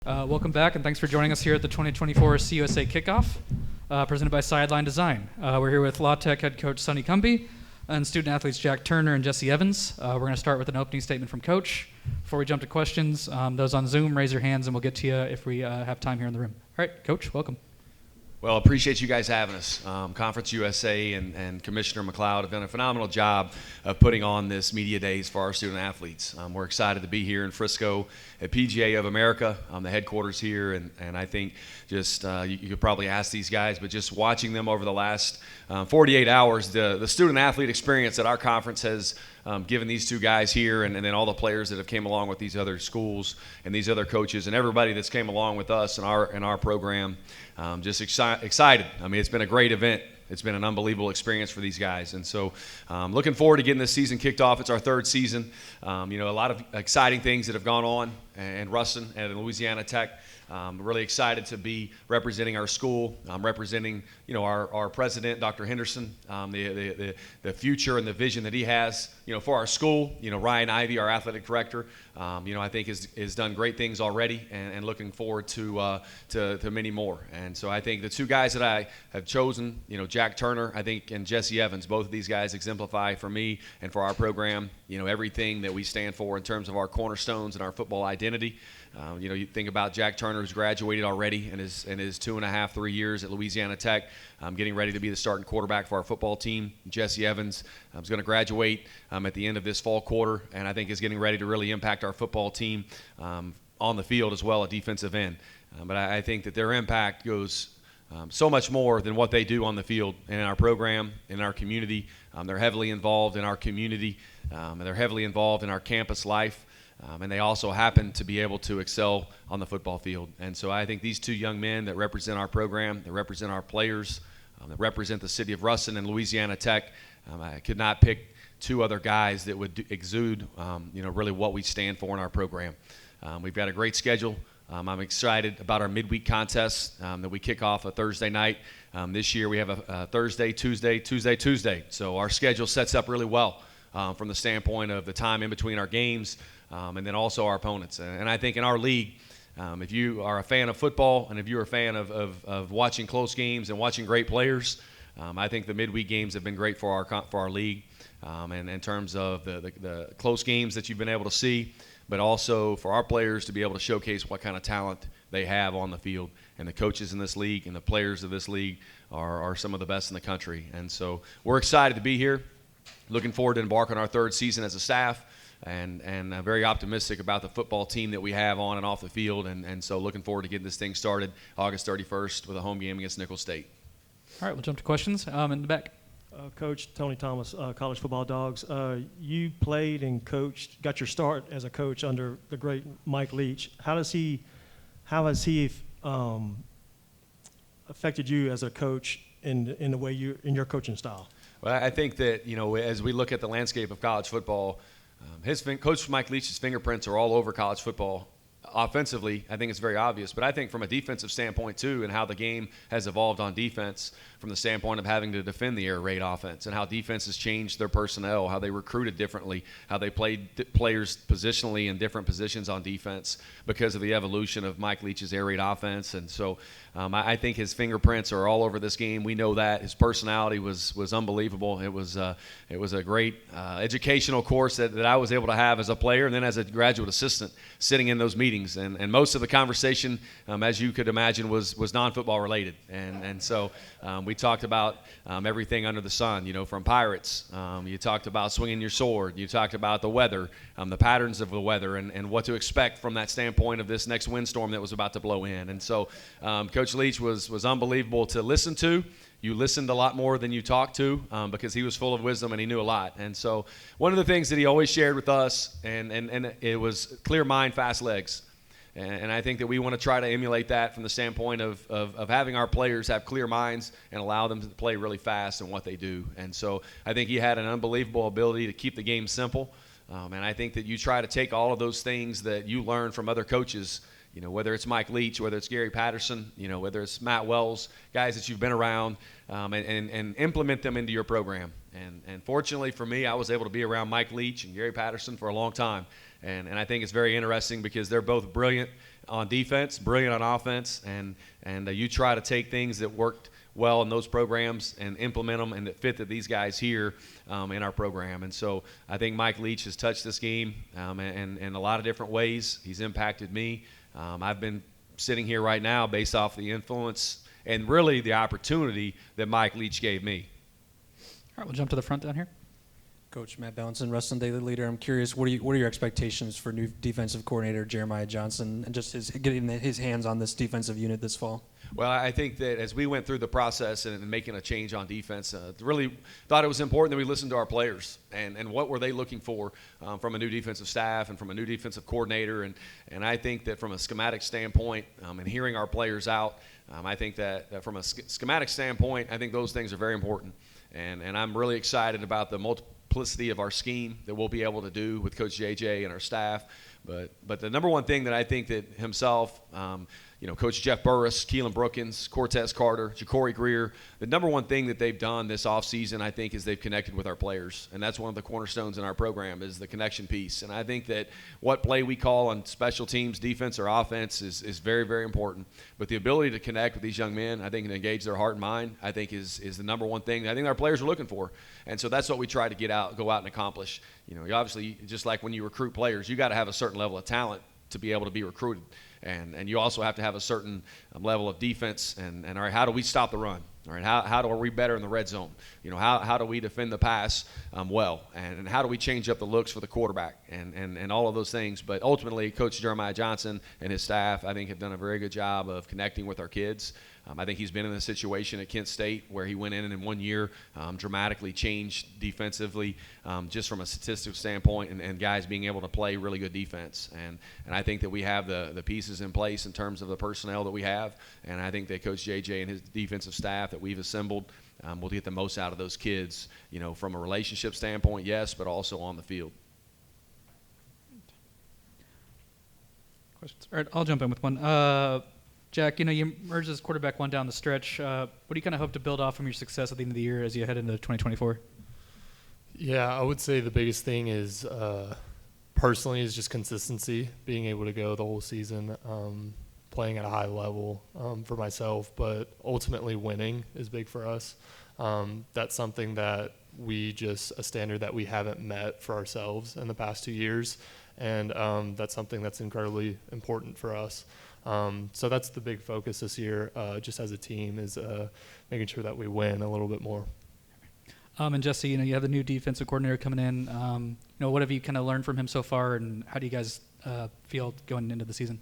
Welcome back, and thanks for joining us here at the 2024 CUSA Kickoff, presented by Sideline Design. We're here with Law Tech head coach Sonny Cumbie and student athletes Jack Turner and Jesse Evans. We're going to start with an opening statement from Coach. Before we jump to questions, those on Zoom, raise your hands, and we'll get to you if we have time here in the room. All right, Coach, welcome. Well, appreciate you guys having us. Conference USA and Commissioner McLeod have done a phenomenal job of putting on this media days for our student athletes. We're excited to be here in Frisco at PGA of America, the headquarters here, and I think just you could probably ask these guys, but just watching them over the last 48 hours, the student athlete experience that our conference has given these two guys here, and then all the players that have came along with these other schools and these other coaches and everybody that's came along with us in our program. Just excited. I mean, it's been a great event. It's been an unbelievable experience for these guys. And so looking forward to getting this season kicked off. It's our third season. A lot of exciting things that have gone on in Ruston and in Louisiana Tech. Really excited to be representing our school, representing our president, Dr. Henderson, the future and the vision that he has for our school. Ryan Ivey, our athletic director, I think has done great things already, and looking forward to many more. And so I think the two guys that I have chosen, Jack Turner, I think, and Jesse Evans, both of these guys exemplify for me and for our program, everything that we stand for in terms of our cornerstones and our football identity. You think about Jack Turner, who's graduated already in his 2.5, 3 years at Louisiana Tech, getting ready to be the starting quarterback for our football team. Jesse Evans is going to graduate at the end of this fall quarter, and I think is getting ready to really impact our football team on the field as well, at defensive end. But I think that their impact goes so much more than what they do on the field in our program, in our community. They're heavily involved in our community, and they're heavily involved in our campus life. And they also happen to be able to excel on the football field. And so I think these two young men that represent our program, that represent our players, that represent the city of Ruston and Louisiana Tech, I could not pick two other guys that would exude, really what we stand for in our program. We've got a great schedule. I'm excited about our midweek contest that we kick off a Thursday night. This year we have a Thursday, Tuesday. So our schedule sets up really well from the standpoint of the time in between our games. And then also our opponents. And I think in our league, if you are a fan of football and if you're a fan of watching close games and watching great players, I think the midweek games have been great for our league. And in terms of the close games that you've been able to see, but also for our players to be able to showcase what kind of talent they have on the field. And the coaches in this league and the players of this league are some of the best in the country. And so we're excited to be here, looking forward to embark on our third season as a staff. And very optimistic about the football team that we have on and off the field, and so looking forward to getting this thing started August 31st with a home game against Nicholls State. All right, we'll jump to questions in the back. Coach Tony Thomas, College Football Dogs. You played and coached, got your start as a coach under the great Mike Leach. How has he affected you as a coach in the way in your coaching style? Well, I think that as we look at the landscape of college football, Coach Mike Leach's fingerprints are all over college football. Offensively, I think it's very obvious, but I think from a defensive standpoint too, and how the game has evolved on defense from the standpoint of having to defend the air raid offense, and how defenses changed their personnel, how they recruited differently, how they played players positionally in different positions on defense because of the evolution of Mike Leach's air raid offense. And so I think his fingerprints are all over this game. We know that. His personality was unbelievable. It was a great educational course that I was able to have as a player and then as a graduate assistant sitting in those meetings. And most of the conversation, as you could imagine, was non-football related. And so we talked about everything under the sun, from pirates. You talked about swinging your sword. You talked about the weather, the patterns of the weather, and what to expect from that standpoint of this next windstorm that was about to blow in. And so Coach Leach was unbelievable to listen to. You listened a lot more than you talked to because he was full of wisdom and he knew a lot. And so one of the things that he always shared with us, and it was clear mind, fast legs. And I think that we want to try to emulate that from the standpoint of having our players have clear minds and allow them to play really fast in what they do. And so I think he had an unbelievable ability to keep the game simple. And I think that you try to take all of those things that you learn from other coaches, whether it's Mike Leach, whether it's Gary Patterson, whether it's Matt Wells, guys that you've been around, and implement them into your program. And fortunately for me, I was able to be around Mike Leach and Gary Patterson for a long time. And I think it's very interesting because they're both brilliant on defense, brilliant on offense, and you try to take things that worked well in those programs and implement them and that fit these guys here in our program. And so I think Mike Leach has touched this game and in a lot of different ways. He's impacted me. I've been sitting here right now based off the influence and really the opportunity that Mike Leach gave me. All right, we'll jump to the front down here. Coach Matt Ballinson, Wrestling Daily Leader. I'm curious, what are your expectations for new defensive coordinator Jeremiah Johnson and just getting his hands on this defensive unit this fall? Well, I think that as we went through the process and making a change on defense, really thought it was important that we listened to our players and what were they looking for from a new defensive staff and from a new defensive coordinator. And I think that from a schematic standpoint and hearing our players out, I think that from a schematic standpoint, I think those things are very important. And I'm really excited about the multiplicity of our scheme that we'll be able to do with Coach JJ and our staff. But the number one thing that I think that himself, Coach Jeff Burris, Keelan Brookins, Cortez Carter, Ja'Cory Greer, the number one thing that they've done this offseason, I think, is they've connected with our players. And that's one of the cornerstones in our program is the connection piece. And I think that what play we call on special teams, defense or offense, is very, very important. But the ability to connect with these young men, I think, and engage their heart and mind, I think is the number one thing I think our players are looking for. And so that's what we try to go out and accomplish. You obviously, just like when you recruit players, you got to have a certain level of talent to be able to be recruited. And you also have to have a certain level of defense. And all right, how do we stop the run? All right, how are we better in the red zone? How do we defend the pass well? And how do we change up the looks for the quarterback? And all of those things. But ultimately, Coach Jeremiah Johnson and his staff, I think, have done a very good job of connecting with our kids. I think he's been in a situation at Kent State where he went in and in 1 year dramatically changed defensively just from a statistical standpoint and guys being able to play really good defense. And I think that we have the pieces in place in terms of the personnel that we have. And I think that Coach JJ and his defensive staff that we've assembled will get the most out of those kids, from a relationship standpoint, yes, but also on the field. Questions? All right, I'll jump in with one. Jack, you emerged as quarterback one down the stretch. What do you kind of hope to build off from your success at the end of the year as you head into 2024? Yeah, I would say the biggest thing is personally is just consistency, being able to go the whole season, playing at a high level for myself, but ultimately winning is big for us. That's something that a standard that we haven't met for ourselves in the past 2 years, and that's something that's incredibly important for us. So that's the big focus this year, just as a team, is making sure that we win a little bit more. And Jesse, you have the new defensive coordinator coming in. What have you kind of learned from him so far, and how do you guys feel going into the season?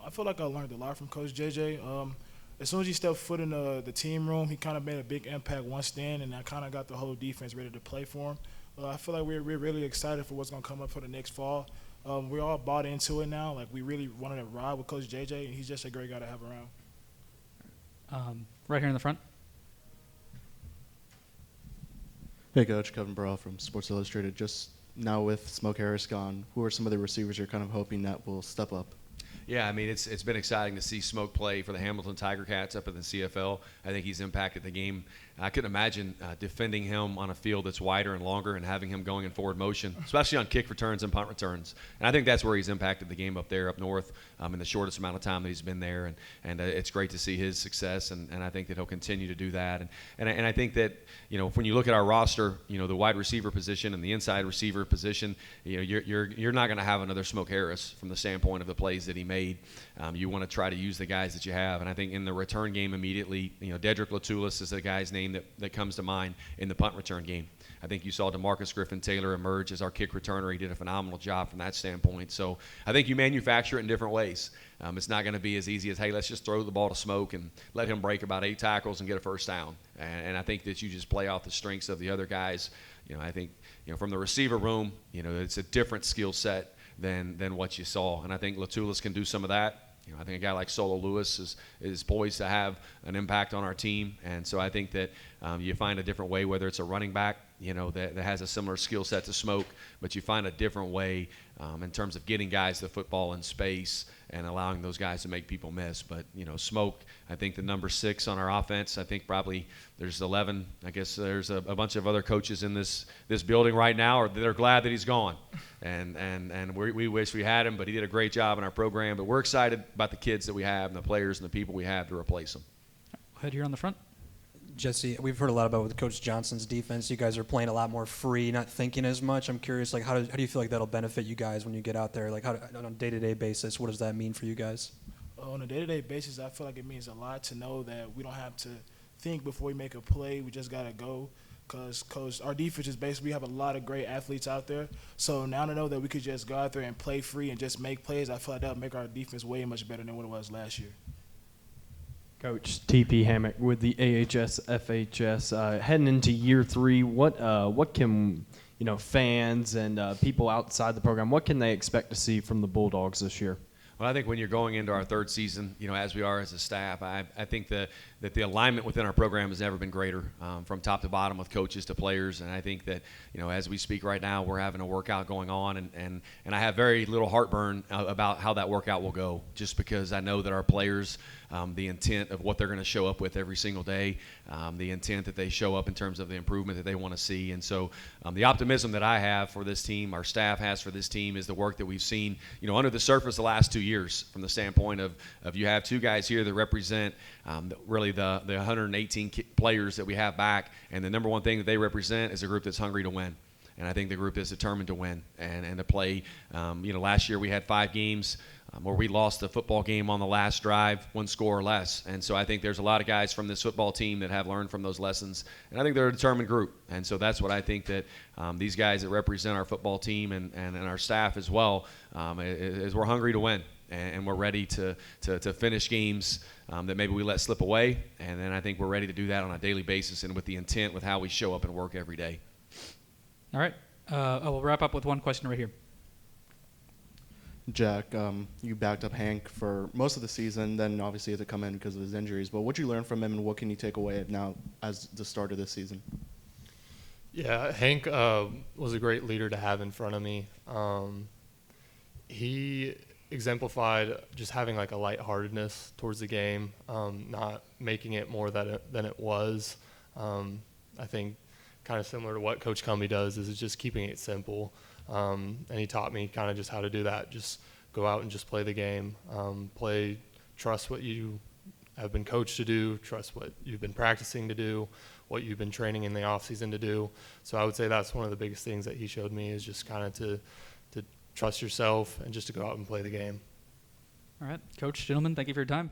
I feel like I learned a lot from Coach JJ. As soon as he stepped foot in the team room, he kind of made a big impact one stand, and I kind of got the whole defense ready to play for him. I feel like we're really excited for what's going to come up for the next fall. We're all bought into it now. Like, we really wanted to ride with Coach JJ, and he's just a great guy to have around. Right here in the front. Hey, Coach. Kevin Burrell from Sports Illustrated. Just now with Smoke Harris gone, who are some of the receivers you're kind of hoping that will step up? Yeah, I mean, it's been exciting to see Smoke play for the Hamilton Tiger Cats up in the CFL. I think he's impacted the game. I couldn't imagine defending him on a field that's wider and longer and having him going in forward motion, especially on kick returns and punt returns. And I think that's where he's impacted the game up there, up north, in the shortest amount of time that he's been there. And it's great to see his success, and I think that he'll continue to do that. And I think that, when you look at our roster, the wide receiver position and the inside receiver position, you're not going to have another Smoke Harris from the standpoint of the plays that he made. You want to try to use the guys that you have. And I think in the return game immediately, Dedrick Latulis is the guy's name that comes to mind in the punt return game. I think you saw DeMarcus Griffin-Taylor emerge as our kick returner. He did a phenomenal job from that standpoint. So I think you manufacture it in different ways. It's not going to be as easy as, hey, let's just throw the ball to Smoke and let him break about 8 tackles and get a first down. And I think that you just play off the strengths of the other guys. I think, from the receiver room, it's a different skill set than what you saw. And I think Latulis can do some of that. I think a guy like Solo Lewis is poised to have an impact on our team. And so I think that you find a different way, whether it's a running back, that has a similar skill set to Smoke, but you find a different way in terms of getting guys the football in space and allowing those guys to make people miss. But, Smoke, I think the number 6 on our offense, I think probably there's 11. I guess there's a bunch of other coaches in this building right now, or they're glad that he's gone. And we wish we had him, but he did a great job in our program. But we're excited about the kids that we have and the players and the people we have to replace them. Head here on the front. Jesse, we've heard a lot about with Coach Johnson's defense. You guys are playing a lot more free, not thinking as much. I'm curious, how do you feel like that'll benefit you guys when you get out there? On a day-to-day basis, what does that mean for you guys? On a day-to-day basis, I feel like it means a lot to know that we don't have to think before we make a play. We just got to go, because our defense is basically, we have a lot of great athletes out there. So now to know that we could just go out there and play free and just make plays, I feel like that would make our defense way much better than what it was last year. Coach TP Hammock with the AHS FHS, heading into year 3. What can fans and people outside the program, what can they expect to see from the Bulldogs this year? Well, I think when you're going into our 3rd season, as we are as a staff, I think that the alignment within our program has never been greater, from top to bottom with coaches to players. And I think that, as we speak right now, we're having a workout going on, and I have very little heartburn about how that workout will go, just because I know that our players, the intent of what they're going to show up with every single day, the intent that they show up in terms of the improvement that they want to see. And so the optimism that I have for this team, our staff has for this team, is the work that we've seen, under the surface the last 2 years, from the standpoint of you have 2 guys here that represent really the 118 players that we have back, and the number one thing that they represent is a group that's hungry to win. And I think the group is determined to win and to play. Last year we had 5 games where we lost the football game on the last drive, 1 score or less. And so I think there's a lot of guys from this football team that have learned from those lessons. And I think they're a determined group. And so that's what I think that these guys that represent our football team and our staff as well, is we're hungry to win. And we're ready to finish games that maybe we let slip away. And then I think we're ready to do that on a daily basis and with the intent with how we show up and work every day. All right. I will wrap up with one question right here. Jack, you backed up Hank for most of the season, then obviously had to come in because of his injuries. But what did you learn from him, and what can you take away now as the start of this season? Yeah, Hank was a great leader to have in front of me. He exemplified just having a lightheartedness towards the game, not making it more than it was. I think kind of similar to what Coach Cumbie does is just keeping it simple. And he taught me kind of just how to do that. Just go out and just play the game. Trust what you have been coached to do, trust what you've been practicing to do, what you've been training in the off season to do. So I would say that's one of the biggest things that he showed me, is just kind of to trust yourself and just to go out and play the game. All right. Coach, gentlemen, thank you for your time.